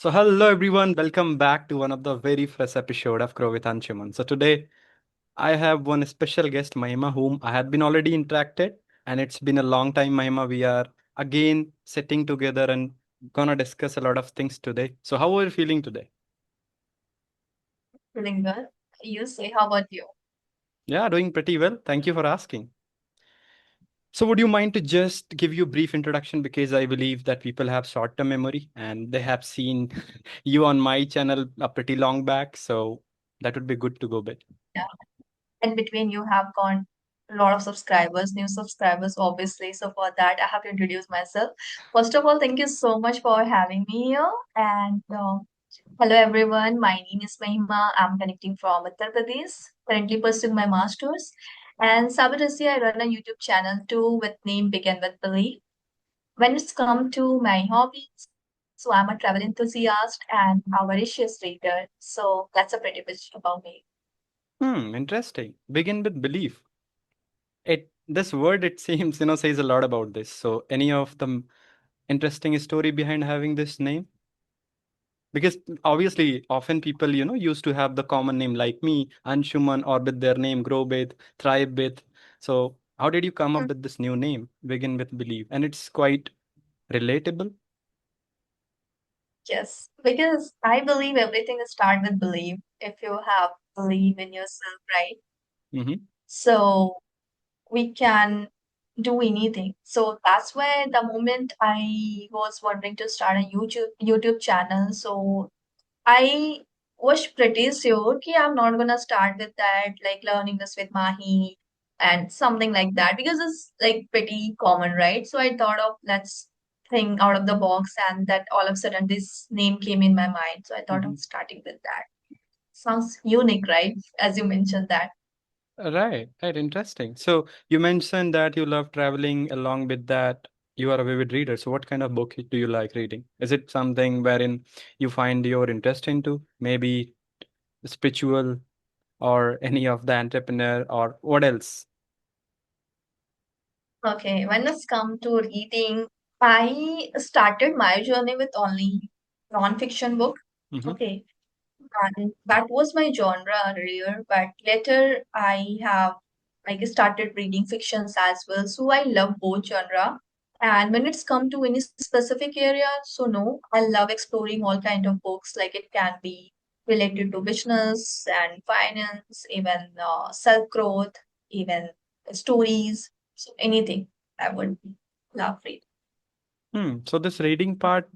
So hello everyone, welcome back to one of the very first episode of Grow with Anshuman. So today I have one special guest, Mahima, whom I had been already interacted, and it's been a long time, Mahima. We are again sitting together and gonna discuss a lot of things today. So how are you feeling today? Feeling good. You say, how about you? Yeah, doing pretty well. Thank you for asking. So would you mind to just give you a brief introduction because I believe that people have short-term memory and they have seen you on my channel a pretty long back, so that would be good to go bit. Yeah. In between, you have gone a lot of subscribers, new subscribers, obviously. So for that, I have to introduce myself. First of all, thank you so much for having me here. And hello, everyone. My name is Mahima. I'm connecting from Uttar Pradesh, currently pursuing my master's. And Sabarasi, I run a YouTube channel too with name Begin with Belief. When it's come to my hobbies, so I'm a travel enthusiast and a voracious reader. So that's a pretty much about me. Interesting. Begin with belief. It this word it seems says a lot about this. So any of the interesting story behind having this name? Because obviously often people used to have the common name like me, Anshuman, or with their name grow with, thrive with. So how did you come up Hmm. with this new name, Begin with belief? And it's quite relatable. Yes, because I believe everything start with belief. If you have belief in yourself, right? Mm-hmm. So we can do anything. So that's why the moment I was wondering to start a YouTube channel, so I was pretty sure कि I'm not gonna start with that, like learning this with Mahi and something like that, because it's like pretty common, right? So I thought of let's think out of the box, and that all of a sudden this name came in my mind. So I thought Mm-hmm. of starting with that. Sounds unique, right? As you mentioned that. Right, right, interesting. So you mentioned that you love traveling. Along with that, you are a vivid reader. So what kind of book do you like reading? Is it something wherein you find your interest into? Maybe spiritual or any of the entrepreneur or what else? Okay, when it's come to reading, I started my journey with only non-fiction book. Mm-hmm. Okay, and that was my genre earlier, but later I have like started reading fictions as well. So I love both genre. And when it's come to any specific area, so no, I love exploring all kind of books. Like it can be related to business and finance, even self growth, even stories. So anything I would love read. So this reading part,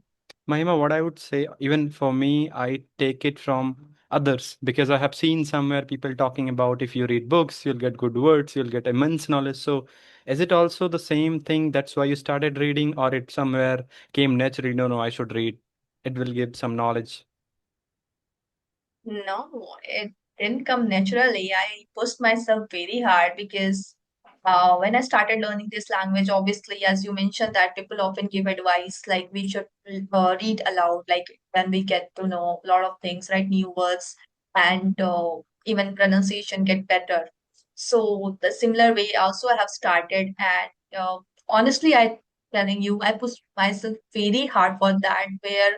Mahima, what I would say, even for me, I take it from others because I have seen somewhere people talking about if you read books, you'll get good words, you'll get immense knowledge. So is it also the same thing? That's why you started reading, or it somewhere came naturally? No, no, I should read. It will give some knowledge. No, it didn't come naturally. I pushed myself very hard because when I started learning this language, obviously, as you mentioned, that people often give advice like we should read aloud, like when we get to know a lot of things, right? New words and even pronunciation get better. So the similar way also I have started, and honestly, I telling you, I pushed myself very hard for that, where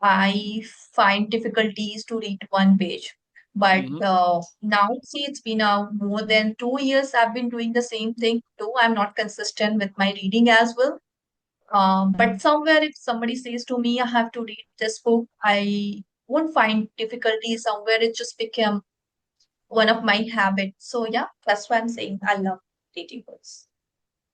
I find difficulties to read one page. But Mm-hmm. now, see, it's been more than 2 years I've been doing the same thing too. I'm not consistent with my reading as well. But somewhere, if somebody says to me, I have to read this book, I won't find difficulty. Somewhere, it just became one of my habits. So, yeah, that's why I'm saying I love reading books.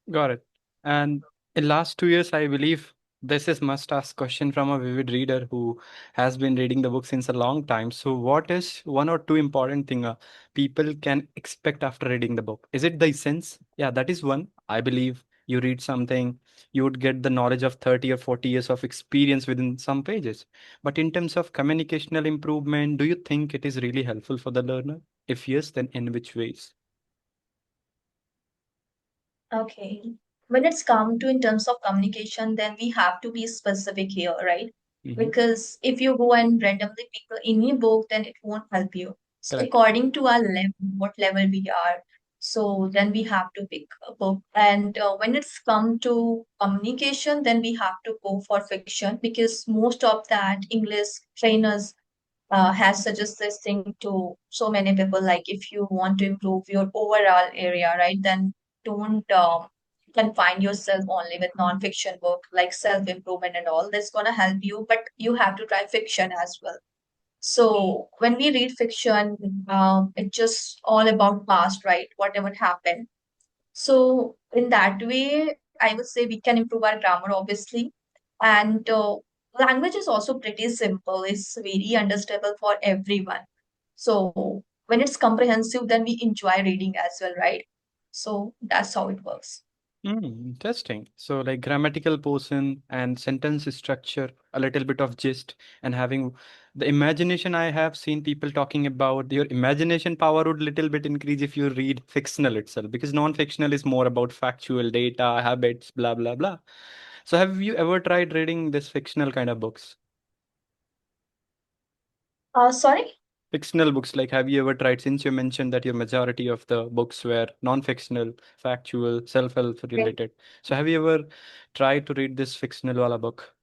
Got it. And in last 2 years, I believe this is must ask question from a vivid reader who has been reading the book since a long time. So what is one or two important thing people can expect after reading the book? Is it the essence? Yeah, that is one. I believe you read something, you would get the knowledge of 30 or 40 years of experience within some pages. But in terms of communicational improvement, do you think it is really helpful for the learner? If yes, then in which ways? Okay. When it's come to in terms of communication, then we have to be specific here, right? Mm-hmm. Because if you go and randomly pick any book, then it won't help you. So Correct. according to our level, what level we are. So then we have to pick a book. And when it's come to communication, then we have to go for fiction because most of that English trainers has suggested this thing to so many people. Like if you want to improve your overall area, right, then don't confine yourself only with non-fiction book like self-improvement and all. That's gonna help you, but you have to try fiction as well. So when we read fiction, it's just all about past, right? Whatever happened. So in that way, I would say we can improve our grammar, obviously. And language is also pretty simple. It's very understandable for everyone. So when it's comprehensive, then we enjoy reading as well, right? So that's how it works. Interesting. So, like grammatical portion and sentence structure, a little bit of gist, and having the imagination. I have seen people talking about your imagination power would little bit increase if you read fictional itself, because non-fictional is more about factual data, habits, blah blah blah. So, have you ever tried reading this fictional kind of books? Sorry? Fictional books, like have you ever tried, since you mentioned that your majority of the books were non-fictional, factual, self-help related. So have you ever tried to read this fictional wala book?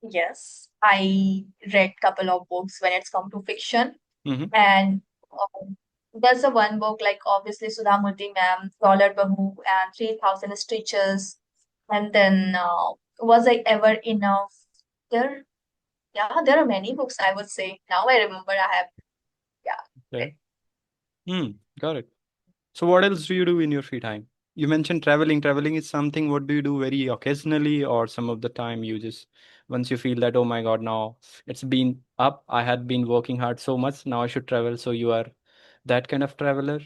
Yes, I read couple of books when it's come to fiction. Mm-hmm. And there's a one book, like obviously Sudha Murthy ma'am, Dollar Bahu, and 3000 Stitches. And then Was I Ever Enough? There, yeah, there are many books, I would say. Now I remember I have, yeah, read. Okay. Hmm. Got it. So what else do you do in your free time? You mentioned traveling. Traveling is something, what do you do very occasionally, or some of the time you just, once you feel that, oh my God, now it's been up, I had been working hard so much, now I should travel. So you are that kind of traveler,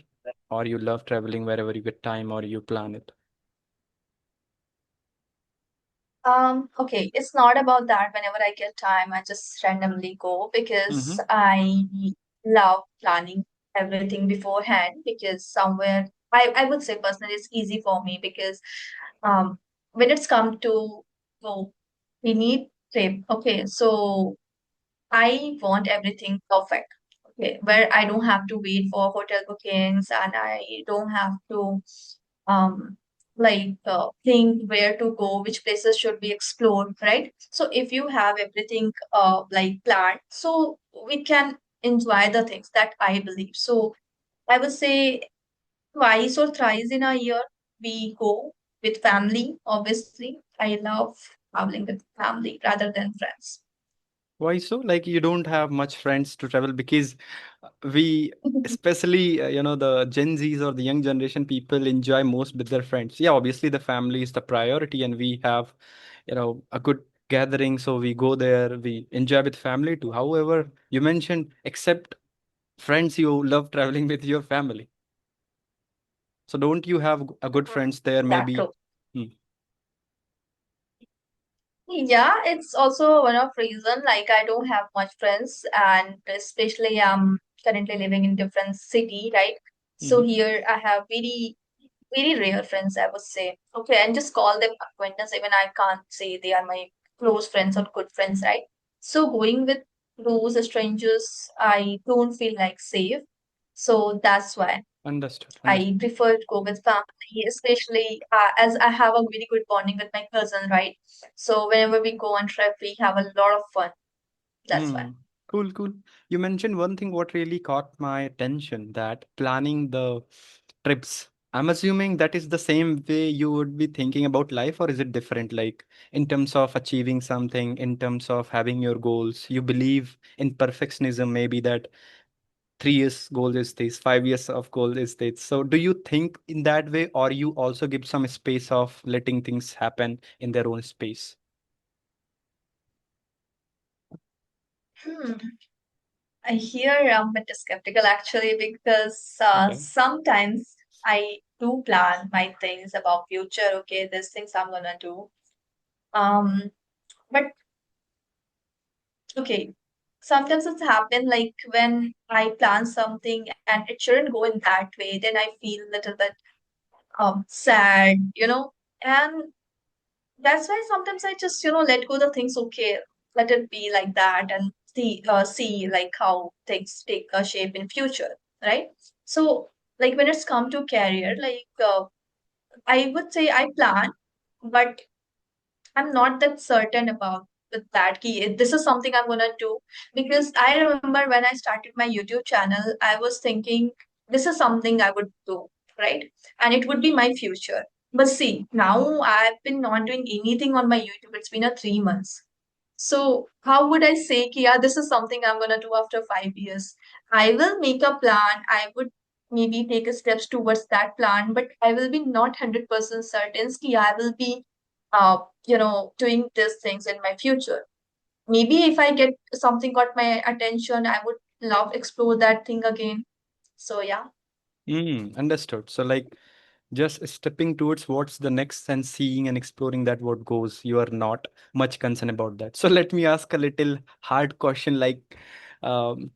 or you love traveling wherever you get time or you plan it? Okay, it's not about that. Whenever I get time, I just randomly go because Mm-hmm. I love planning everything beforehand because somewhere I would say personally it's easy for me because when it's come to go, we need trip. Okay, so I want everything perfect. Okay, where I don't have to wait for hotel bookings and I don't have to um think where to go, which places should be explored, right? So if you have everything like planned, so we can enjoy the things that I believe. So I would say twice or thrice in a year we go with family, obviously. I love traveling with family rather than friends. Why so? Like you don't have much friends to travel, because we, especially the Gen Zs or the young generation people, enjoy most with their friends. Yeah, obviously the family is the priority, and we have a good gathering, so we go there, we enjoy with family too. However, you mentioned except friends, you love traveling with your family. So don't you have a good friends there? That's Maybe. true. Hmm. Yeah, it's also one of reason like I don't have much friends and especially I'm currently living in different city, right? So Mm-hmm. here I have very rare friends, I would say. Okay, and just call them acquaintance. Even I can't say they are my close friends or good friends, right? So going with those strangers, I don't feel like safe. So that's why. Understood. I Understood. prefer to go with family, especially as I have a very good bonding with my cousin, right? So whenever we go on trip, we have a lot of fun. That's why. Hmm. Cool, cool. You mentioned one thing what really caught my attention, that planning the trips. I'm assuming that is the same way you would be thinking about life, or is it different? Like in terms of achieving something, in terms of having your goals, you believe in perfectionism, maybe that 3 years goal is this, 5 years of goal is this. So do you think in that way, or you also give some space of letting things happen in their own space? Hmm. Here I'm a bit skeptical actually because Okay. sometimes I do plan my things about future. Okay, these things I'm gonna do. Um, but okay, sometimes it's happened like when I plan something and it shouldn't go in that way, then I feel a little bit sad, and that's why sometimes I just, let go the things, okay, let it be like that and see like how things take a shape in future, right? So Like when it's come to career, like I would say I plan, but I'm not that certain about with that key. This is something I'm gonna do because I remember when I started my YouTube channel, I was thinking this is something I would do, right? And it would be my future. But see, now I've been not doing anything on my YouTube. It's been a 3 months. So how would I say, ki, yeah, this is something I'm gonna do after 5 years? I will make a plan. I would maybe take a steps towards that plan, but I will be not 100% certain. Ki, I will be doing these things in my future. Maybe if I get something got my attention, I would love explore that thing again. So yeah. Understood. So like just stepping towards what's the next and seeing and exploring that what goes. You are not much concerned about that. So let me ask a little hard question like um,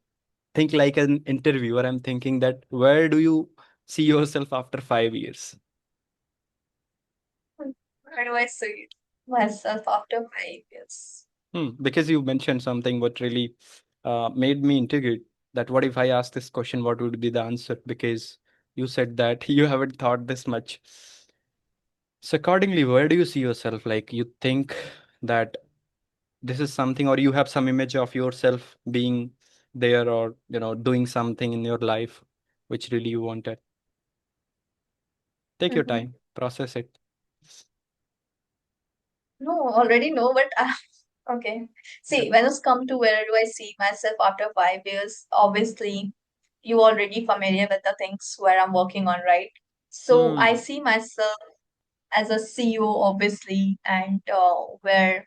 think like an interviewer. I'm thinking that where do you see yourself after 5 years? Where do I see myself after 5 years? Because you mentioned something what really made me intrigued that what if I ask this question, what would be the answer? Because you said that you haven't thought this much. So accordingly, where do you see yourself? Like you think that this is something, or you have some image of yourself being there, or doing something in your life which really you wanted. Take your Mhm. time, process it. No, already know, but okay. Yeah. See, when it's come to where do I see myself after 5 years, obviously you already familiar with the things where I'm working on, right? So I Hmm. see myself as a CEO, obviously, and where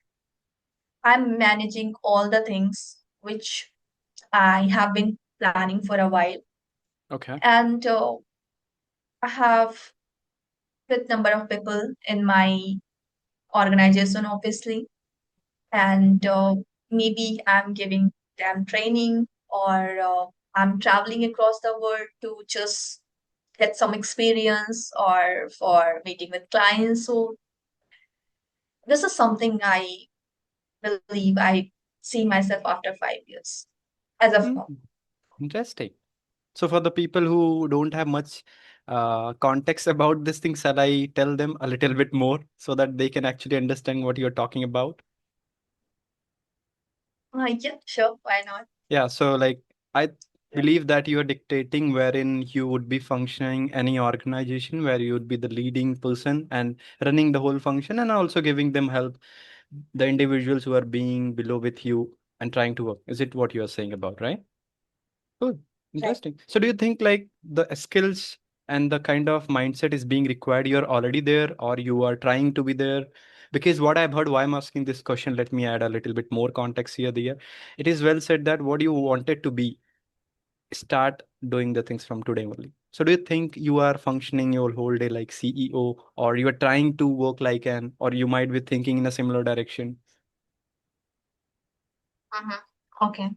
I'm managing all the things which I have been planning for a while. Okay. And I have with number of people in my organization, obviously, and maybe I'm giving them training or I'm traveling across the world to just get some experience or for meeting with clients. So this is something I believe I see myself after 5 years as of Hmm. now. Interesting. So for the people who don't have much context about this thing, shall I tell them a little bit more so that they can actually understand what you're talking about? Yeah, sure, why not? Yeah, so like I believe that you are dictating wherein you would be functioning any organization where you would be the leading person and running the whole function and also giving them help, the individuals who are being below with you and trying to work. Is it what you are saying about, right? Good. Right. Interesting. So do you think like the skills and the kind of mindset is being required, you're already there or you are trying to be there? Because what I've heard, why I'm asking this question, let me add a little bit more context here. There, it is well said that what you wanted to be, start doing the things from today only. So do you think you are functioning your whole day like CEO, or you are trying to work like an, or you might be thinking in a similar direction? Mhm. Okay.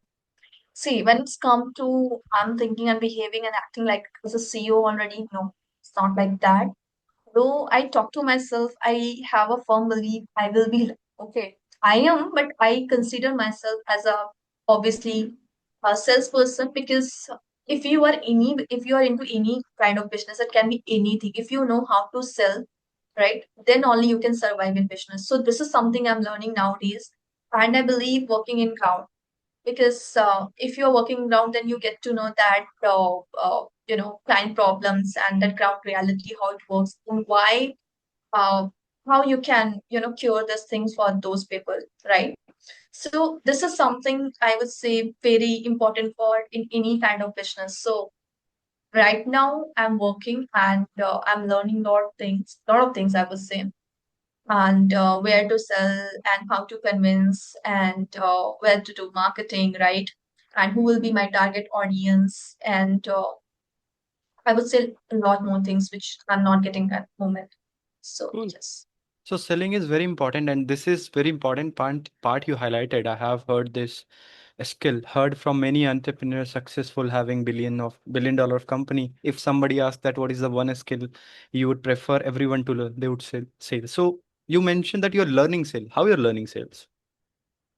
See, when it's come to I'm thinking and behaving and acting like as a CEO already, no, it's not like that. Though I talk to myself, I have a firm belief I will be okay. I am, but I consider myself as a obviously a salesperson because if you are into any kind of business, it can be anything. If you know how to sell, right, then only you can survive in business. So this is something I'm learning nowadays, and I believe working in crowd because if you're working ground then you get to know that client problems and that ground reality how it works and why uh, how you can cure these things for those people, right? So this is something I would say very important for in any kind of business. So right now I'm working and I'm learning lot of things I would say, and where to sell and how to convince and where to do marketing, right? And who will be my target audience. And I would say a lot more things which I'm not getting at the moment. So, Cool. yes. So selling is very important, and this is very important part you highlighted. I have heard this skill, heard from many entrepreneurs successful having billion dollar of company. If somebody asks that what is the one skill you would prefer everyone to learn, they would say sales. So you mentioned that you're learning sales. How you're learning sales?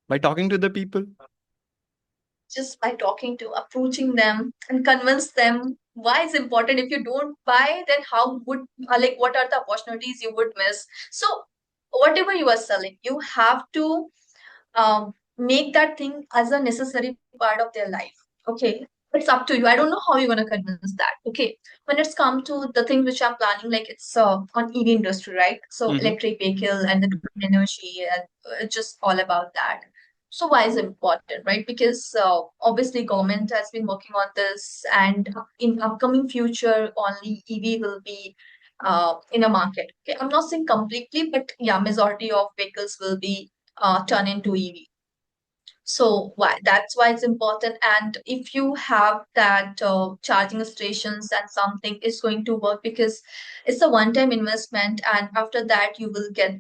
By talking to the people? Just by talking to, approaching them and convince them. why is important? If you don't buy, then how would like what are the opportunities you would miss? So whatever you are selling, you have to make that thing as a necessary part of their life. Okay, it's up to you. I don't know how you're gonna convince that. Okay, when it's come to the things which I'm planning, like it's on EV industry, right? So Mm-hmm. electric vehicle and the green energy, and just all about that. So why is it important, right? Because obviously government has been working on this, and in upcoming future, only EV will be in a market. Okay, I'm not saying completely, but yeah, majority of vehicles will be turn into EV. So why that's why it's important. And if you have that charging stations and something is going to work, because it's a one-time investment, and after that you will get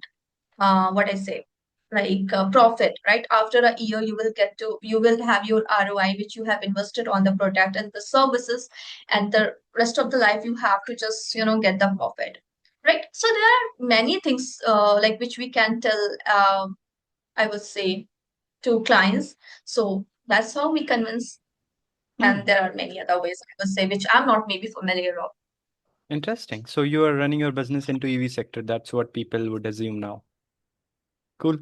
what I say, like profit, right? After a year, you will have your ROI, which you have invested on the product and the services, and the rest of the life you have to just get the profit, right? So there are many things like which we can tell. I would say to clients. So that's how we convince. And Hmm. there are many other ways I would say, which I'm not maybe familiar of. Interesting. So you are running your business into EV sector. That's what people would assume now. Cool.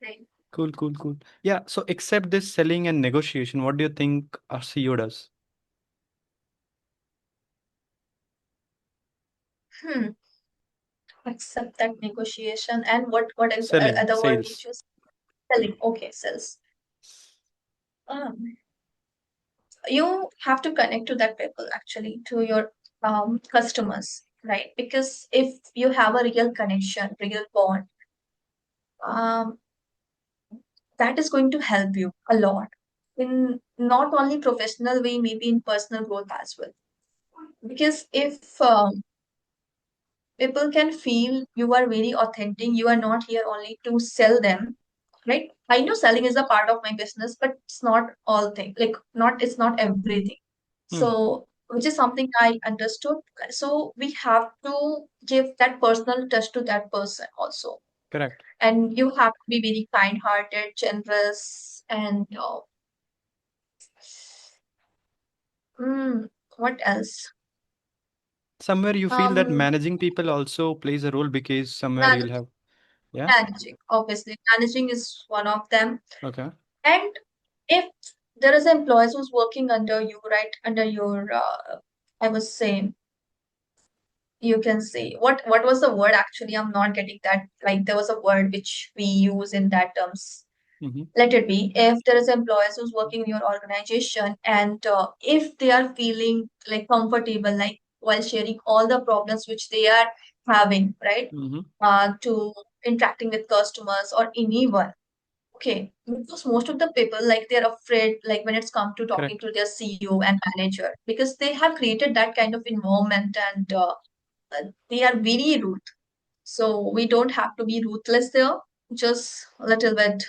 Right. Cool, cool, cool. Yeah. So except this selling and negotiation, what do you think a CEO does? Hmm. Accept that negotiation. And what is Selling, other word which sales. you selling? Okay, sales. Um, you have to connect to that people, actually, to your customers, right? Because if you have a real connection, real bond, um, that is going to help you a lot in not only professional way, maybe in personal growth as well. Because if people can feel you are very authentic, you are not here only to sell them, right? I know selling is a part of my business, but it's not all thing. Like not it's not everything. Hmm. So which is something I understood. So we have to give that personal touch to that person also. Correct. And you have to be very kind-hearted, generous, and what else? Somewhere you feel that Um, managing people also plays a role because somewhere you'll managing, have, yeah. managing. Obviously, managing is one of them. Okay. And if there is an employee who's working under you, right, under your, I was saying, you can say what was the word actually? I'm not getting that. Like there was a word which we use in that terms. Mm-hmm. Let it be. If there is employees who's working in your organization, and if they are feeling like comfortable, like while sharing all the problems which they are having, right, Mm-hmm. to interacting with customers or anyone. Okay, because most of the people like they're afraid like when it's come to talking Correct. to their CEO and manager, because they have created that kind of environment, and they are very rude. So we don't have to be ruthless there, just a little bit,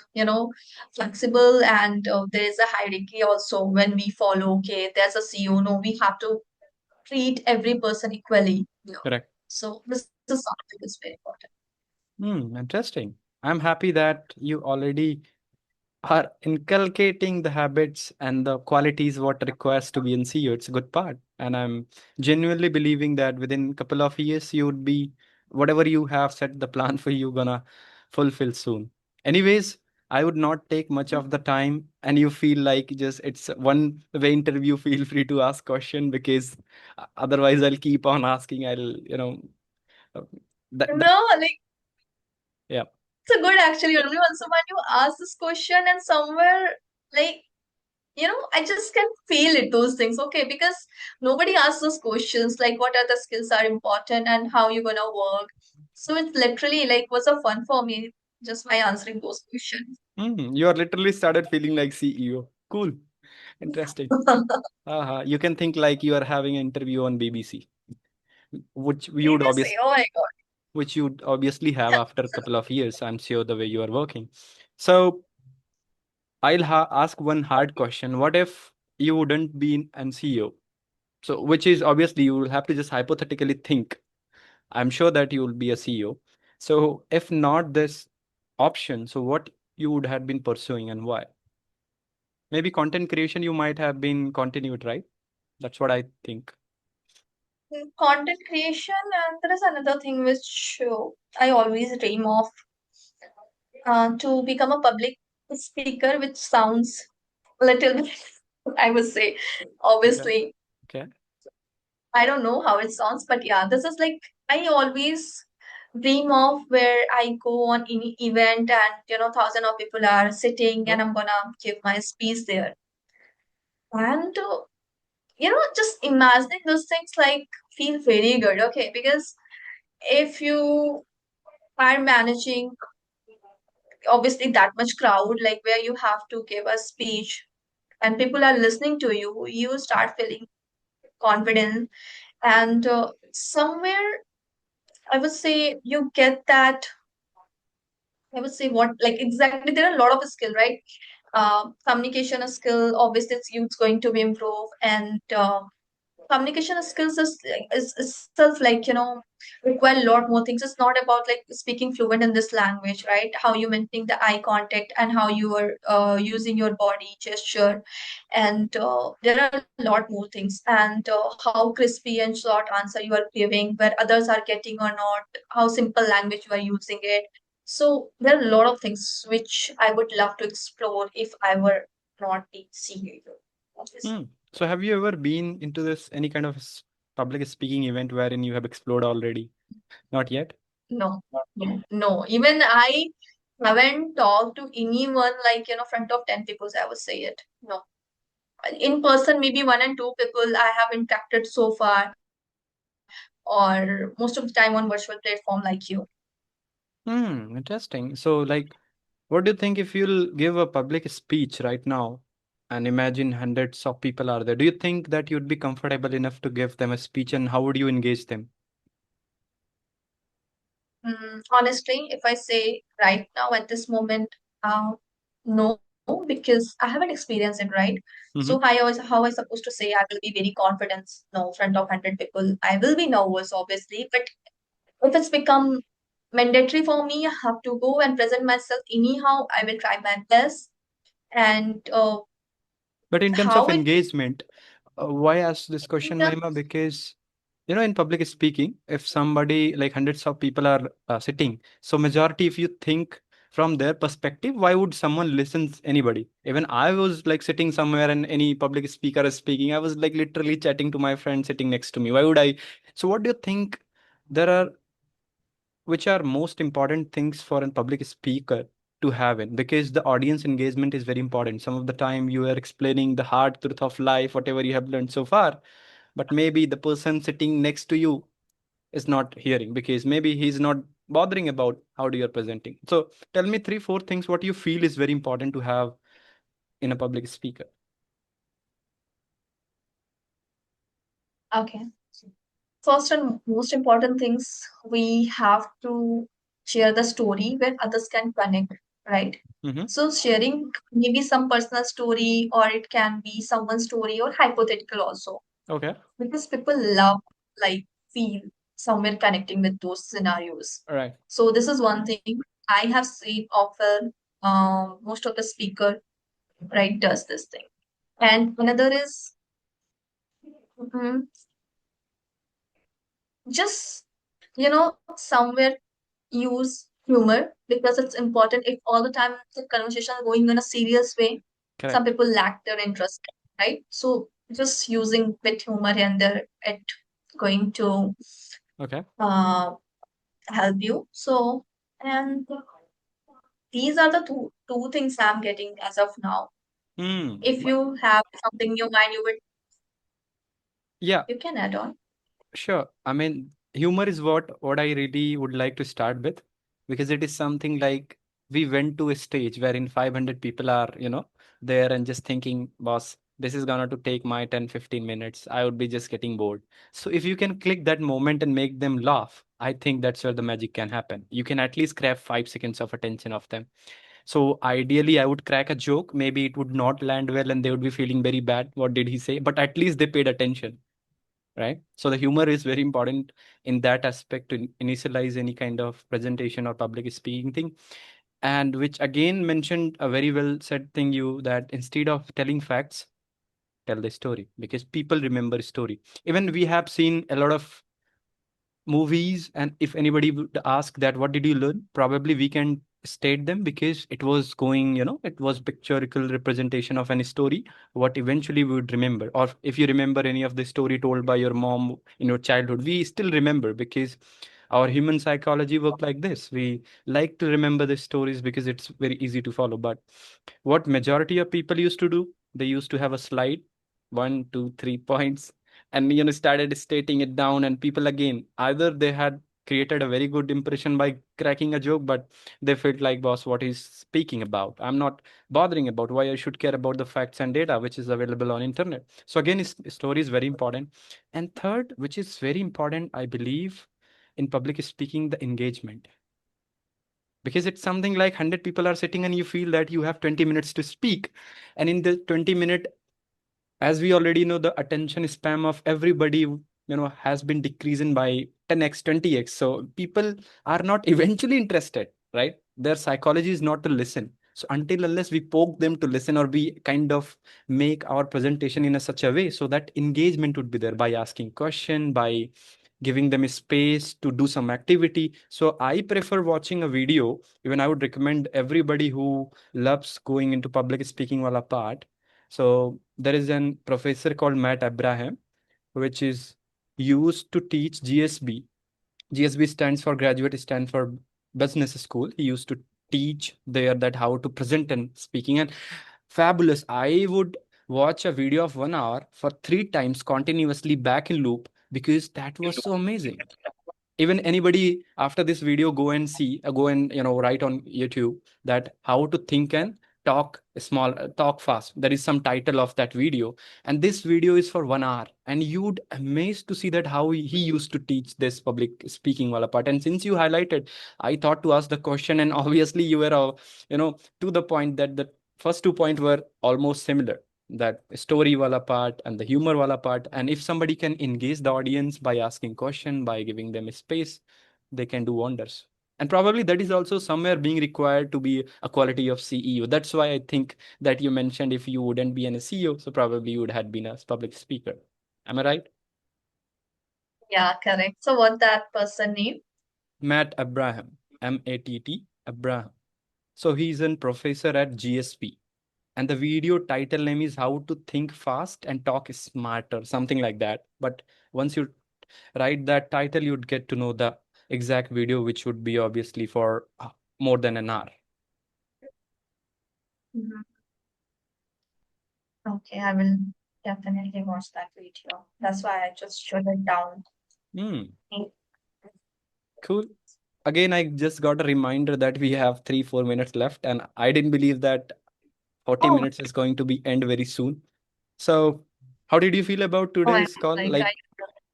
flexible. And there is a hierarchy also when we follow. Okay, there's a CEO. No, we have to treat every person equally. Yeah. Correct. So this is something that's very important. Hmm. Interesting. I'm happy that you already are inculcating the habits and the qualities what requires to be in CEO. It's a good part. And I'm genuinely believing that within a couple of years, you would be whatever you have set the plan for you gonna fulfill soon. Anyways, I would not take much of the time and you feel like just it's a one way interview, feel free to ask question because otherwise I'll keep on asking. Uh, that No, like yeah. it's a good actually. Only once when you ask this question, and somewhere like I just can feel it, those things. Okay, because nobody asks those questions like what are the skills are important and how you're gonna work. So it's literally like was a fun for me just by answering those questions. You are literally started feeling like CEO. Cool. Interesting. You can think like you are having an interview on BBC, which you would BBC, oh my God. obviously have after a couple of years. I'm sure the way you are working. So I'll ask one hard question. What if you wouldn't be an CEO? So which is obviously you will have to just hypothetically think. I'm sure that you will be a CEO. So if not this option, so what you would have been pursuing and why? Maybe content creation you might have been continued, right? That's what I think. Content creation, and there is another thing which I always dream of, to become a public speaker, which sounds a little bit, I would say, Okay. obviously, Okay. I don't know how it sounds, but yeah, this is like I always dream of where I go on any event and thousand of people are sitting and Oh. I'm gonna give my speech there. And just imagining those things like feel very good, okay? Because if you are managing obviously that much crowd, like where you have to give a speech and people are listening to you, you start feeling confident. And somewhere I would say you get that. I would say what like exactly there are a lot of skill, right? Communication is skill. Obviously, it's going to be improved, and communication skills is itself like require a lot more things. It's not about like speaking fluent in this language, right? How you maintaining the eye contact and how you are using your body gesture, and there are a lot more things. And how crispy and short answer you are giving, where others are getting or not, how simple language you are using it. So there are a lot of things which I would love to explore if I were not a CEO, Hmm. obviously. So have you ever been into this any kind of public speaking event wherein you have explored already? Not yet? No, no, no. Even I haven't talked to anyone like, front of 10 people, I would say it. No. In person, maybe one and two people I have interacted so far, or most of the time on virtual platform like you. Hmm, interesting. So, like, what do you think if you'll give a public speech right now and imagine hundreds of people are there? Do you think that you'd be comfortable enough to give them a speech and how would you engage them? Honestly, if I say right now at this moment, uh, no, because I haven't experienced it, right? So Mm-hmm. how I supposed to say I will be very confident? No, front of 100 people, I will be nervous, obviously. But if it's become mandatory for me, I have to go and present myself anyhow. I will try my best. And But in terms of how it engagement, why ask this in question, terms, Mahima? Because in public speaking, if somebody like hundreds of people are sitting, so majority, if you think from their perspective, why would someone listen anybody? Even I was like sitting somewhere and any public speaker is speaking, I was like literally chatting to my friend sitting next to me. Why would I? So what do you think? There are which are most important things for a public speaker to have in, because the audience engagement is very important. Some of the time you are explaining the hard truth of life, whatever you have learned so far, but maybe the person sitting next to you is not hearing because maybe he's not bothering about how do you're presenting. So tell me three four things what you feel is very important to have in a public speaker. okay. First and most important things, we have to share the story where others can connect, right? Mm-hmm. So sharing maybe some personal story or it can be someone's story or hypothetical also. Okay. Because people love like feel somewhere connecting with those scenarios. All right. So this is one thing I have seen often, most of the speaker, right, does this thing. And another is mm, just somewhere use humor because it's important. If all the time the conversation is going in a serious way, some Correct. people lack their interest, right? So just using bit humor and there it going to Okay. uh, help you. So and these are the two things I'm getting as of now. If Hmm. you have something in your mind, Yeah. you can add on. Sure. I mean, humor is what I really would like to start with because it is something like we went to a stage wherein 500 people are, there and just thinking, boss, this is gonna to take my 10-15 minutes. I would be just getting bored. So if you can click that moment and make them laugh, I think that's where the magic can happen. You can at least grab 5 seconds of attention of them. So ideally, I would crack a joke. Maybe it would not land well and they would be feeling very bad. What did he say? But at least they paid attention, right? So the humor is very important in that aspect to initialize any kind of presentation or public speaking thing. And which again mentioned a very well said thing you that instead of telling facts, tell the story, because people remember story. Even we have seen a lot of movies, and if anybody would ask that what did you learn, probably we can state them, because it was going, it was pictorial representation of any story, what eventually we would remember. Or if you remember any of the story told by your mom in your childhood, we still remember, because our human psychology work like this. We like to remember the stories because it's very easy to follow. But what majority of people used to do, they used to have a slide, 1 2 3 points, and started stating it down, and people again, either they had created a very good impression by cracking a joke, but they felt like, boss, what he's speaking about, I'm not bothering about, why I should care about the facts and data which is available on internet. So again, story is very important. And third, which is very important, I believe, in public speaking, the engagement. Because it's something like 100 people are sitting and you feel that you have 20 minutes to speak, and in the 20-minute, as we already know, the attention span of everybody has been decreasing by 10x 20x. So people are not eventually interested, right? Their psychology is not to listen. So until unless we poke them to listen, or we kind of make our presentation in a such a way so that engagement would be there, by asking question, by giving them a space to do some activity. So I prefer watching a video. Even I would recommend everybody who loves going into public speaking wala part. So there is an professor called Matt Abraham, which is used to teach GSB. GSB stands for Graduate Stanford Business School. He used to teach there that how to present and speaking, and fabulous. I would watch a video of 1 hour for 3 times continuously back in loop, because that was so amazing. Even anybody after this video, go and see, go and write on YouTube that how to think and talk small, talk fast. There is some title of that video, and this video is for 1 hour, and you'd amazed to see that how he used to teach this public speaking wala part. And since you highlighted, I thought to ask the question, and obviously you were to the point, that the first 2 points were almost similar, that story wala part and the humor wala part. And if somebody can engage the audience by asking question, by giving them a space, they can do wonders. And probably that is also somewhere being required to be a quality of CEO. That's why I think that you mentioned if you wouldn't be an a CEO, so probably you would have been a public speaker. Am I right? Yeah, correct. So what that person name? Matt Abraham, Matt Abraham. So he's a professor at GSP, and the video title name is how to think fast and talk smarter, something like that. But once you write that title, you'd get to know the exact video, which would be obviously for more than an hour. Mhm. Okay, I will definitely watch that video. That's why I just shut it down. Hmm, cool. Again, I just got a reminder that we have 3 4 minutes left, and I didn't believe that 40 Oh, minutes is going to be end very soon. So how did you feel about oh, I today's call? like Like,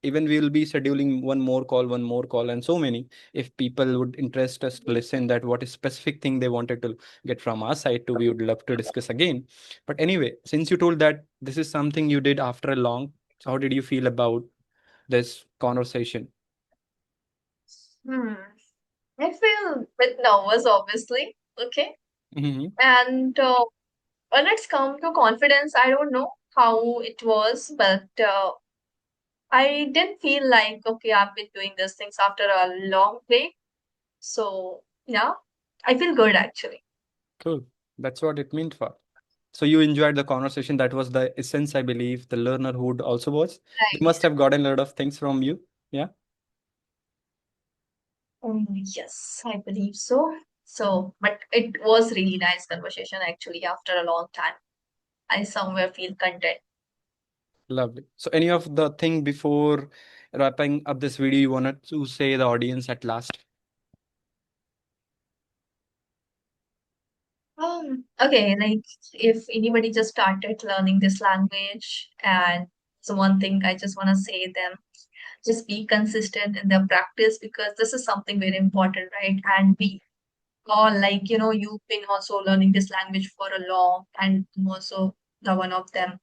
even we will be scheduling one more call, and so many, if people would interest us to listen that what is specific thing they wanted to get from our side too, we would love to discuss again. But anyway, since you told that this is something you did after a long, so how did you feel about this conversation? hmm. I feel a bit nervous, obviously. Okay. Hmm. And when it's come to confidence, I don't know how it was, but I didn't feel like, okay, I've been doing these things after a long break. So, yeah, I feel good actually. Cool. That's what it meant for. So you enjoyed the conversation. That was the essence, I believe. The learner who would also was. They Right. must have gotten a lot of things from you. Yeah. Yes, I believe so. So, but it was really nice conversation actually after a long time. I somewhere feel content. Lovely. So any of the thing before wrapping up this video you wanted to say the audience at last? Okay, like if anybody just started learning this language, and so one thing I just want to say them, just be consistent in their practice because this is something very important, right? And we all like, you've been also learning this language for a long, and I'm also the one of them.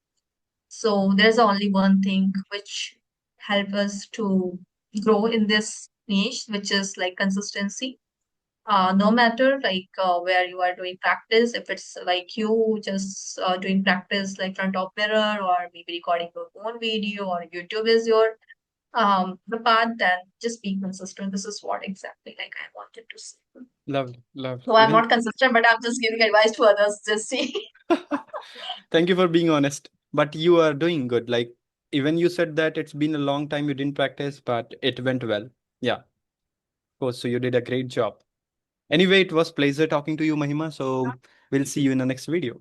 So there's only one thing which help us to grow in this niche, which is like consistency. No matter like where you are doing practice, if it's like you just doing practice like front of mirror or maybe recording your own video or YouTube is your the path, then just be consistent. This is what exactly like I wanted to say. Lovely, lovely. So I'm Even not consistent, but I'm just giving advice to others. Just see. thank you for being honest. But you are doing good. Like even you said that it's been a long time you didn't practice, but it went well. Yeah, of course. So you did a great job. Anyway, it was pleasure talking to you, Mahima. So we'll see you in the next video.